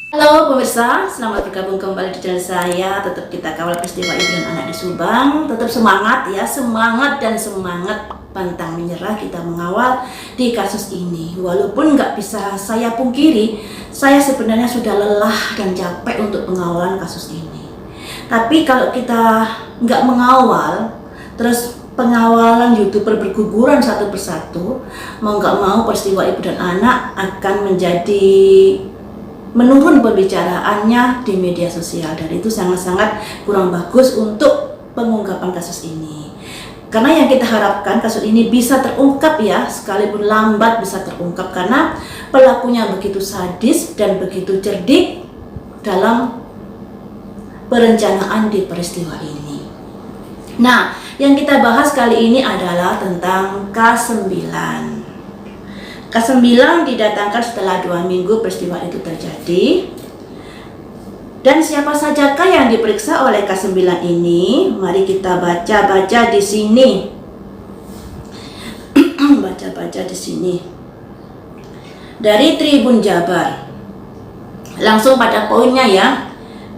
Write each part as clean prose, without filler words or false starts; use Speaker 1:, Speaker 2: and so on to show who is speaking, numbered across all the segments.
Speaker 1: Halo pemirsa, selamat bergabung kembali di channel saya. Tetap kita kawal peristiwa ibu dan anak di Subang. Tetap semangat ya, semangat dan semangat, pantang menyerah kita mengawal di kasus ini. Walaupun nggak bisa saya pungkiri, saya sebenarnya sudah lelah dan capek untuk pengawalan kasus ini. Tapi kalau kita nggak mengawal, terus pengawalan YouTuber berguguran satu persatu, mau nggak mau peristiwa ibu dan anak akan menjadi menurun pembicaraannya di media sosial, dan itu sangat-sangat kurang bagus untuk pengungkapan kasus ini. Karena yang kita harapkan kasus ini bisa terungkap ya, sekalipun lambat bisa terungkap karena pelakunya begitu sadis dan begitu cerdik dalam perencanaan di peristiwa ini. Nah, yang kita bahas kali ini adalah tentang K9. K9 didatangkan setelah 2 minggu peristiwa itu terjadi. Dan siapa sajakah yang diperiksa oleh K9 ini? Mari kita baca-baca di sini. Baca-baca di sini. Dari Tribun Jabar. Langsung pada poinnya ya.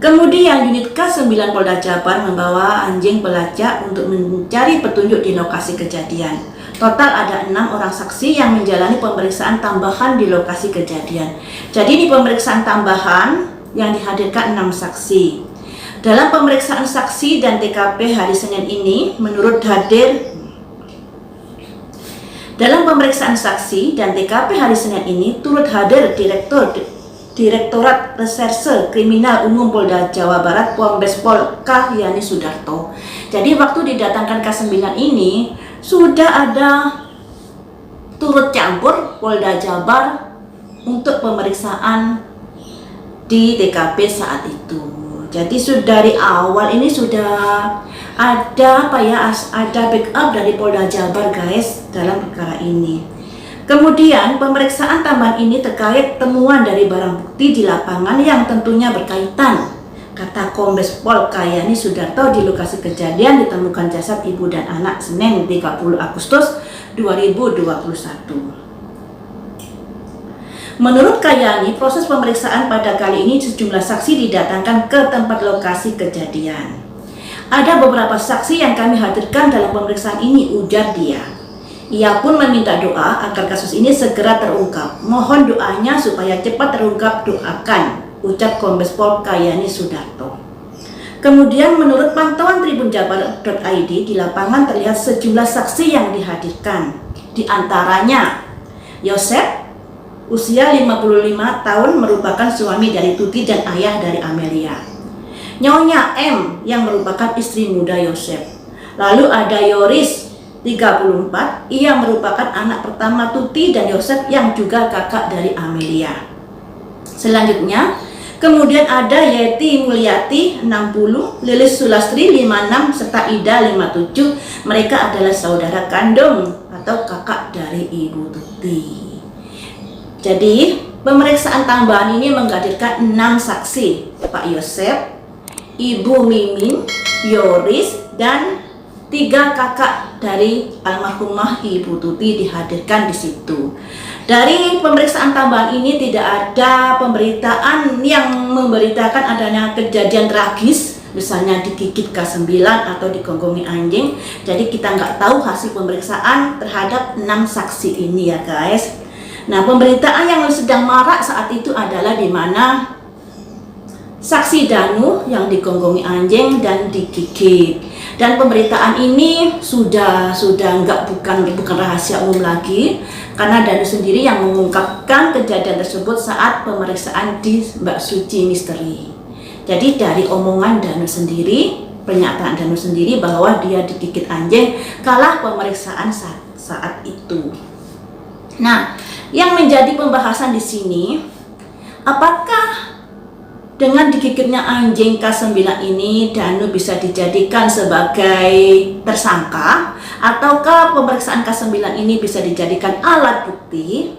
Speaker 1: Kemudian unit K9 Polda Jabar membawa anjing pelacak untuk mencari petunjuk di lokasi kejadian. Total ada 6 orang saksi yang menjalani pemeriksaan tambahan di lokasi kejadian. Jadi di pemeriksaan tambahan yang dihadirkan 6 saksi. Dalam pemeriksaan saksi dan TKP hari Senin ini, menurut dalam pemeriksaan saksi dan TKP hari Senin ini turut hadir Direktorat Reserse Kriminal Umum Polda Jawa Barat Kombes Pol Kahyani Sudarto. Jadi waktu didatangkan K9 ini sudah ada turut campur Polda Jabar untuk pemeriksaan di TKP saat itu. Jadi sudah dari awal ini sudah ada ada backup dari Polda Jabar guys dalam perkara ini. Kemudian pemeriksaan tambahan ini terkait temuan dari barang bukti di lapangan yang tentunya berkaitan. Kata Kombes Pol Kahyani Sudarto, di lokasi kejadian ditemukan jasad ibu dan anak Senin 30 Agustus 2021. Menurut Kahyani, proses pemeriksaan pada kali ini sejumlah saksi didatangkan ke tempat lokasi kejadian. Ada beberapa saksi yang kami hadirkan dalam pemeriksaan ini, ujar dia. Ia pun meminta doa agar kasus ini segera terungkap. Mohon doanya supaya cepat terungkap, doakan, ucap Kombes Pol Kahyani Sudarto. Kemudian menurut pantauan tribunjabar.id, di lapangan terlihat sejumlah saksi yang dihadirkan. Di antaranya Yosep, usia 55 tahun, merupakan suami dari Tuti dan ayah dari Amelia. Nyonya M yang merupakan istri muda Yosep. Lalu ada Yoris 34, ia merupakan anak pertama Tuti dan Yosep yang juga kakak dari Amelia. Selanjutnya, kemudian ada Yeti Mulyati 60, Lilis Sulastri 56, serta Ida 57. Mereka adalah saudara kandung atau kakak dari Ibu Tuti. Jadi, pemeriksaan tambahan ini menghadirkan 6 saksi, Pak Yosep, Ibu Mimin, Yoris, dan 3 kakak dari almarhumah Ibu Tuti dihadirkan di situ. Dari pemeriksaan tambahan ini tidak ada pemberitaan yang memberitakan adanya kejadian tragis, misalnya digigit K9 atau digonggongi anjing. Jadi kita nggak tahu hasil pemeriksaan terhadap 6 saksi ini ya guys. Nah, pemberitaan yang sedang marak saat itu adalah di mana saksi Danu yang digonggongi anjing dan digigit. Dan pemberitaan ini sudah bukan rahasia umum lagi, karena Danu sendiri yang mengungkapkan kejadian tersebut saat pemeriksaan di Mbak Suci Misteri. Jadi dari omongan Danu sendiri, pernyataan Danu sendiri bahwa dia digigit anjing kalah pemeriksaan saat itu. Nah, yang menjadi pembahasan di sini, apakah dengan digigitnya anjing K9 ini Danu bisa dijadikan sebagai tersangka, ataukah pemeriksaan K9 ini bisa dijadikan alat bukti?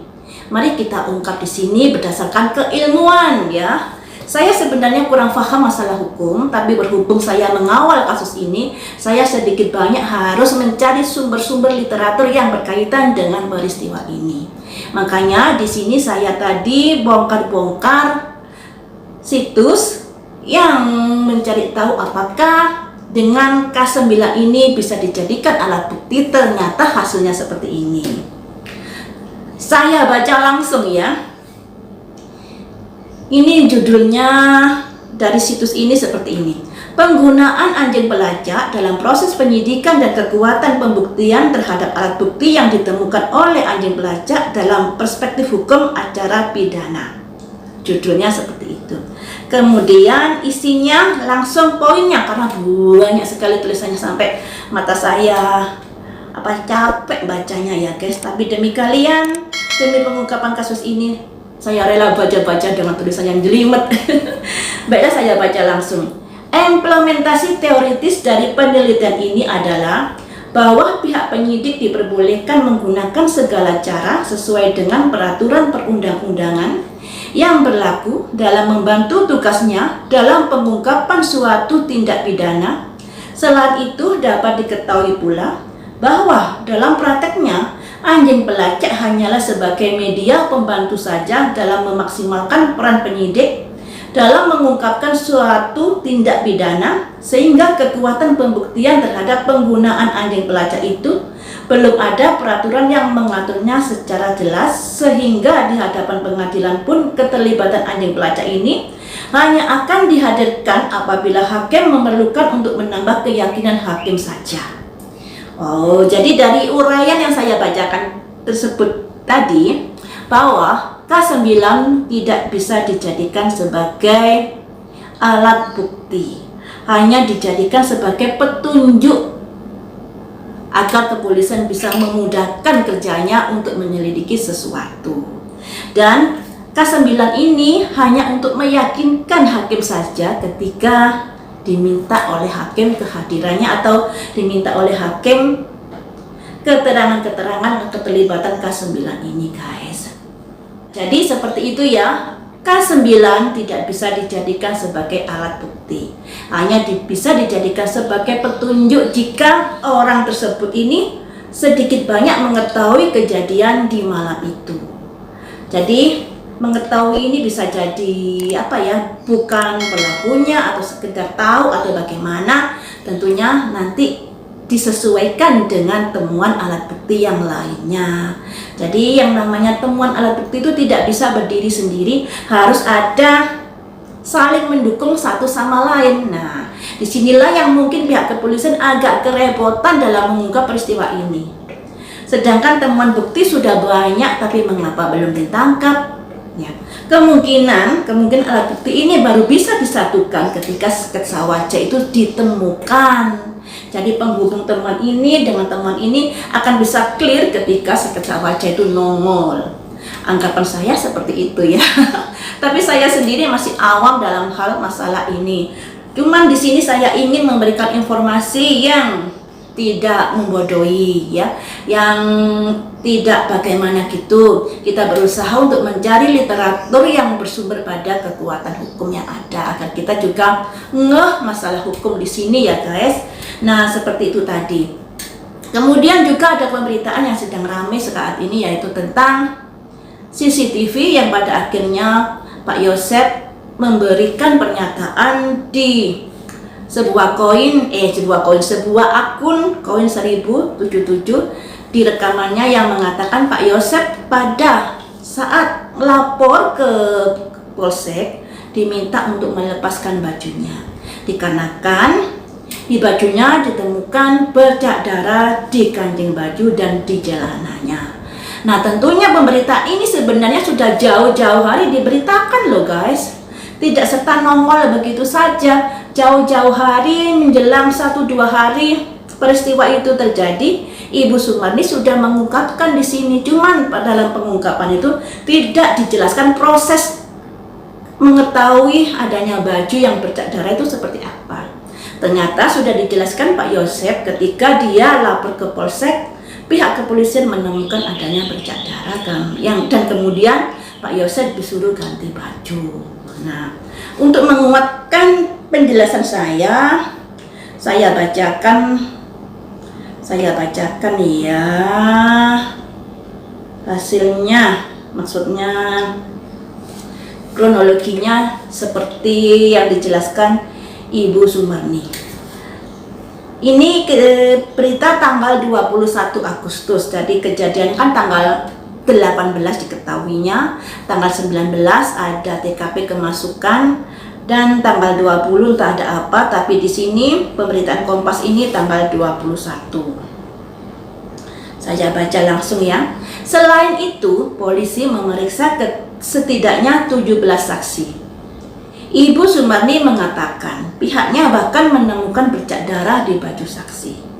Speaker 1: Mari kita ungkap di sini berdasarkan keilmuan ya. Saya sebenarnya kurang paham masalah hukum, tapi berhubung saya mengawal kasus ini, saya sedikit banyak harus mencari sumber-sumber literatur yang berkaitan dengan peristiwa ini. Makanya di sini saya tadi bongkar-bongkar situs yang mencari tahu apakah dengan K9 ini bisa dijadikan alat bukti. Ternyata hasilnya seperti ini. Saya baca langsung ya. Ini judulnya dari situs ini seperti ini. Penggunaan anjing pelacak dalam proses penyidikan dan kekuatan pembuktian terhadap alat bukti yang ditemukan oleh anjing pelacak dalam perspektif hukum acara pidana. Judulnya seperti itu. Kemudian isinya langsung poinnya, karena banyak sekali tulisannya sampai mata saya capek bacanya ya guys. Tapi demi kalian, demi pengungkapan kasus ini, saya rela baca-baca dengan tulisan yang jelimet. Baiklah, saya baca langsung. Implementasi teoritis dari penelitian ini adalah bahwa pihak penyidik diperbolehkan menggunakan segala cara sesuai dengan peraturan perundang-undangan yang berlaku dalam membantu tugasnya dalam pengungkapan suatu tindak pidana. Selain itu, dapat diketahui pula bahwa dalam prakteknya anjing pelacak hanyalah sebagai media pembantu saja dalam memaksimalkan peran penyidik dalam mengungkapkan suatu tindak pidana, sehingga kekuatan pembuktian terhadap penggunaan anjing pelacak itu belum ada peraturan yang mengaturnya secara jelas, sehingga di hadapan pengadilan pun keterlibatan anjing pelacak ini hanya akan dihadirkan apabila hakim memerlukan untuk menambah keyakinan hakim saja. Oh, jadi dari uraian yang saya bacakan tersebut tadi, bahwa K9 tidak bisa dijadikan sebagai alat bukti, hanya dijadikan sebagai petunjuk agar kepolisian bisa memudahkan kerjanya untuk menyelidiki sesuatu. Dan K9 ini hanya untuk meyakinkan hakim saja ketika diminta oleh hakim kehadirannya atau diminta oleh hakim keterangan-keterangan keterlibatan K9 ini guys. Jadi seperti itu ya, K9 tidak bisa dijadikan sebagai alat bukti, hanya bisa dijadikan sebagai petunjuk jika orang tersebut ini sedikit banyak mengetahui kejadian di malam itu. Jadi mengetahui ini bisa jadi bukan pelakunya atau sekedar tahu atau bagaimana, tentunya nanti disesuaikan dengan temuan alat bukti yang lainnya. Jadi yang namanya temuan alat bukti itu tidak bisa berdiri sendiri, harus ada saling mendukung satu sama lain. Nah, disinilah yang mungkin pihak kepolisian agak kerepotan dalam mengungkap peristiwa ini. Sedangkan temuan bukti sudah banyak, tapi mengapa belum ditangkap? Ya, kemungkinan alat bukti ini baru bisa disatukan ketika sketsa wajah itu ditemukan. Jadi penghubung temuan ini dengan temuan ini akan bisa clear ketika sketsa wajah itu nongol. Anggapan saya seperti itu ya. Tapi saya sendiri masih awam dalam hal masalah ini. Cuman di sini saya ingin memberikan informasi yang tidak membodohi ya, yang tidak bagaimana gitu. Kita berusaha untuk mencari literatur yang bersumber pada kekuatan hukum yang ada agar kita juga ngeh masalah hukum di sini ya guys. Nah, seperti itu tadi. Kemudian juga ada pemberitaan yang sedang ramai saat ini, yaitu tentang CCTV yang pada akhirnya Pak Yosep memberikan pernyataan di sebuah akun koin 1077 di rekamannya yang mengatakan Pak Yosep pada saat melapor ke Polsek diminta untuk melepaskan bajunya dikarenakan di bajunya ditemukan bercak darah di kancing baju dan di celananya. Nah, tentunya pemberitaan ini sebenarnya sudah jauh-jauh hari diberitakan loh guys. Tidak serta nongol begitu saja. Jauh-jauh hari menjelang 1-2 hari peristiwa itu terjadi, Ibu Sumarni sudah mengungkapkan di sini. Cuman dalam pengungkapan itu tidak dijelaskan proses mengetahui adanya baju yang bercak darah itu seperti apa. Ternyata sudah dijelaskan Pak Yosep ketika dia lapor ke Polsek, pihak kepolisian menemukan adanya bercak darah dan kemudian Pak Yosep disuruh ganti baju. Nah, untuk menguatkan penjelasan saya bacakan ya hasilnya. Maksudnya kronologinya seperti yang dijelaskan Ibu Sumarni. Ini berita tanggal 21 Agustus, jadi kejadian kan tanggal 18 diketahuinya, tanggal 19 ada TKP kemasukan, dan tanggal 20 entah ada apa, tapi di sini pemberitaan Kompas ini tanggal 21. Saya baca langsung ya. Selain itu, polisi memeriksa setidaknya 17 saksi. Ibu Sumarni mengatakan pihaknya bahkan menemukan bercak darah di baju saksi.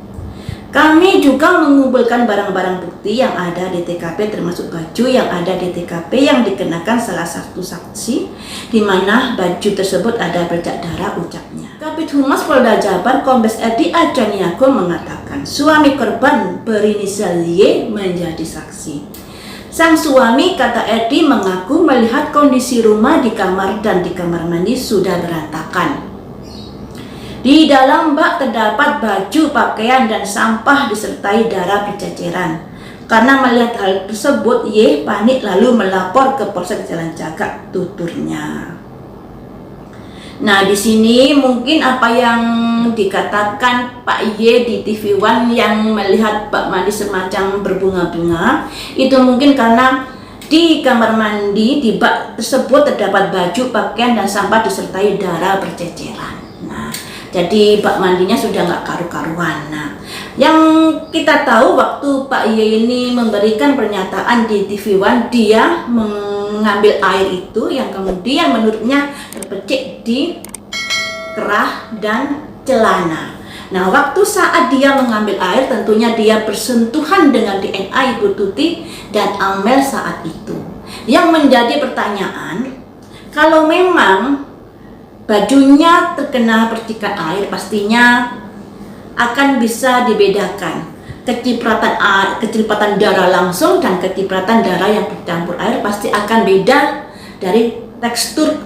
Speaker 1: Kami juga mengumpulkan barang-barang bukti yang ada di TKP, termasuk baju yang ada di TKP yang dikenakan salah satu saksi, di mana baju tersebut ada bercak darah, ucapnya. Kabid Humas Polda Jabar Kombes Edi Ajaniago mengatakan suami korban berinisial Y menjadi saksi. Sang suami, kata Edi, mengaku melihat kondisi rumah di kamar dan di kamar mandi sudah berantakan. Di dalam bak terdapat baju, pakaian, dan sampah disertai darah berceceran. Karena melihat hal tersebut, Y panik lalu melapor ke Polsek Jalan Cagak, tuturnya. Nah, di sini mungkin apa yang dikatakan Pak Y di TV One yang melihat bak mandi semacam berbunga-bunga, itu mungkin karena di kamar mandi di bak tersebut terdapat baju, pakaian, dan sampah disertai darah berceceran. Nah, jadi bak mandinya sudah nggak karu-karuan. Nah, yang kita tahu waktu Pak Y ini memberikan pernyataan di TV One, dia mengambil air itu yang kemudian menurutnya terpercik di kerah dan celana. Nah, waktu saat dia mengambil air, tentunya dia bersentuhan dengan DNA Ibu Tuti dan Amel saat itu. Yang menjadi pertanyaan, kalau memang bajunya terkena percikan air, pastinya akan bisa dibedakan kecipratan darah langsung dan kecipratan darah yang bercampur air pasti akan beda dari tekstur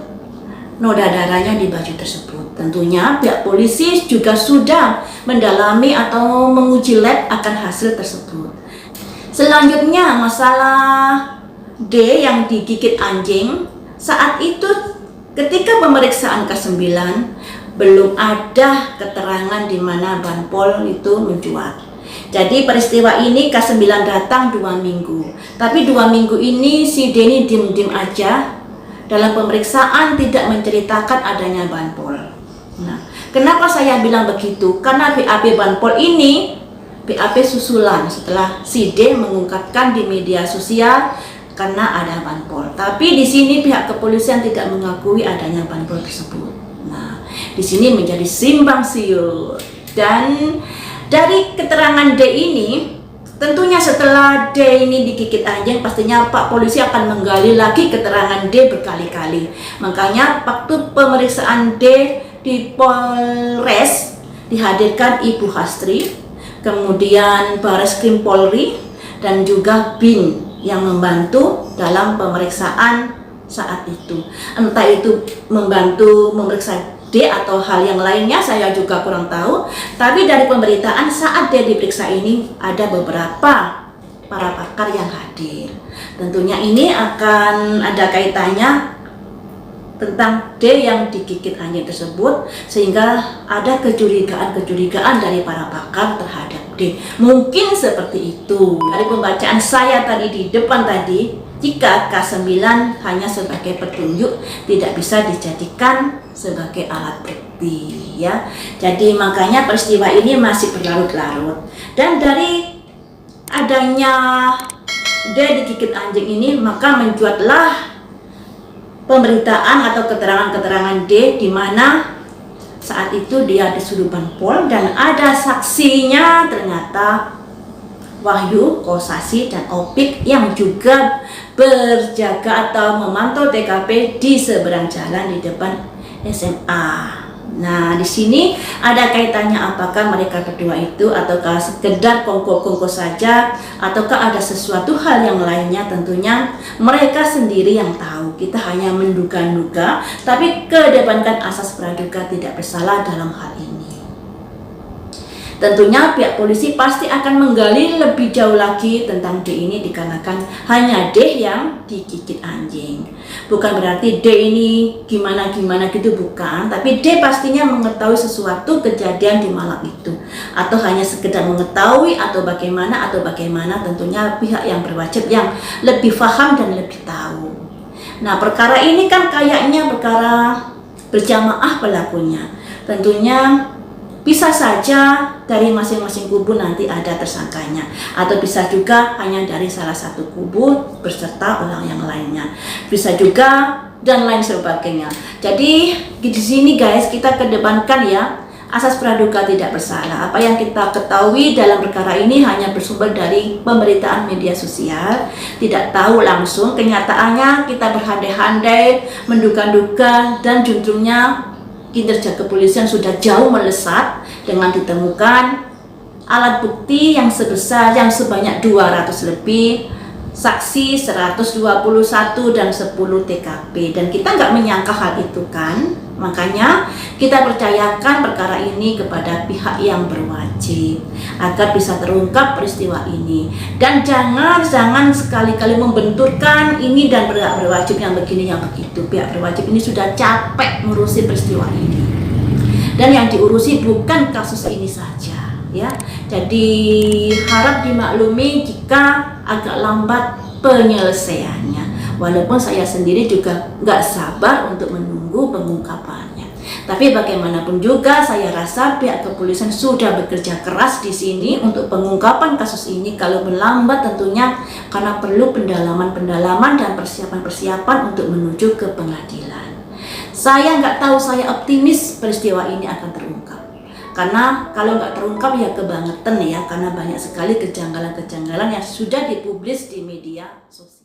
Speaker 1: noda darahnya di baju tersebut. Tentunya pihak polisi juga sudah mendalami atau menguji lab akan hasil tersebut. Selanjutnya masalah D yang digigit anjing. Saat itu ketika pemeriksaan K9 belum ada keterangan di mana Banpol itu mencuat. Jadi peristiwa ini K9 datang 2 minggu. Tapi 2 minggu ini si Denny diem-diem aja dalam pemeriksaan tidak menceritakan adanya Banpol. Nah, kenapa saya bilang begitu? Karena BAP Banpol ini BAP susulan setelah si D mengungkapkan di media sosial karena ada Banpol. Tapi di sini pihak kepolisian tidak mengakui adanya Banpol tersebut. Nah, di sini menjadi simpang siur. Dan dari keterangan D ini, tentunya setelah D ini digigit anjing, pastinya Pak Polisi akan menggali lagi keterangan D berkali-kali. Makanya waktu pemeriksaan D di Polres dihadirkan Ibu Hastri, kemudian Bareskrim Polri, dan juga BIN yang membantu dalam pemeriksaan saat itu. Entah itu membantu memeriksa D atau hal yang lainnya, saya juga kurang tahu. Tapi dari pemberitaan saat D diperiksa ini ada beberapa para pakar yang hadir. Tentunya ini akan ada kaitannya tentang D yang digigit anjing tersebut, sehingga ada kecurigaan dari para pakar terhadap D. Mungkin seperti itu. Dari pembacaan saya tadi di depan tadi, jika K9 hanya sebagai petunjuk, tidak bisa dijadikan sebagai alat bukti, ya. Jadi makanya peristiwa ini masih berlarut-larut. Dan dari adanya D digigit anjing ini, maka mencuatlah pemberitaan atau keterangan-keterangan D di mana saat itu dia disuruh Banpol dan ada saksinya ternyata Wahyu, Kosasi, dan Opik yang juga berjaga atau memantau TKP di seberang jalan di depan SMA. Nah, di sini ada kaitannya apakah mereka berdua itu ataukah sekedar kongko-kongko saja ataukah ada sesuatu hal yang lainnya, tentunya mereka sendiri yang tahu. Kita hanya menduga-duga, tapi kedepankan asas praduga tidak bersalah dalam hal ini. Tentunya pihak polisi pasti akan menggali lebih jauh lagi tentang D ini dikarenakan hanya D yang digigit anjing. Bukan berarti D ini gimana-gimana gitu, bukan. Tapi D pastinya mengetahui sesuatu kejadian di malam itu. Atau hanya sekedar mengetahui atau bagaimana tentunya pihak yang berwajib yang lebih paham dan lebih tahu. Nah, perkara ini kan kayaknya perkara berjamaah pelakunya. Tentunya bisa saja dari masing-masing kubu nanti ada tersangkanya, atau bisa juga hanya dari salah satu kubu beserta orang yang lainnya, bisa juga dan lain sebagainya. Jadi di sini guys, kita kedepankan ya asas praduga tidak bersalah. Apa yang kita ketahui dalam perkara ini hanya bersumber dari pemberitaan media sosial, tidak tahu langsung. Kenyataannya kita berandai-andai, menduga-duga, dan juntrungnya kinerja kepolisian sudah jauh melesat dengan ditemukan alat bukti yang sebanyak 200 lebih, saksi 121 dan 10 TKP, dan kita nggak menyangka hal itu kan. Makanya kita percayakan perkara ini kepada pihak yang berwajib agar bisa terungkap peristiwa ini. Dan jangan sekali-kali membenturkan ini dan pihak berwajib yang begini yang begitu. Pihak berwajib ini sudah capek ngurusin peristiwa ini, dan yang diurusi bukan kasus ini saja ya. Jadi harap dimaklumi jika agak lambat penyelesaiannya, walaupun saya sendiri juga nggak sabar untuk menunggu pengungkapannya. Tapi bagaimanapun juga saya rasa pihak kepolisian sudah bekerja keras di sini untuk pengungkapan kasus ini. Kalau melambat tentunya karena perlu pendalaman dan persiapan untuk menuju ke pengadilan. Saya nggak tahu, saya optimis peristiwa ini akan terungkap. Karena kalau nggak terungkap ya kebangetan ya, karena banyak sekali kejanggalan-kejanggalan yang sudah dipublis di media sosial.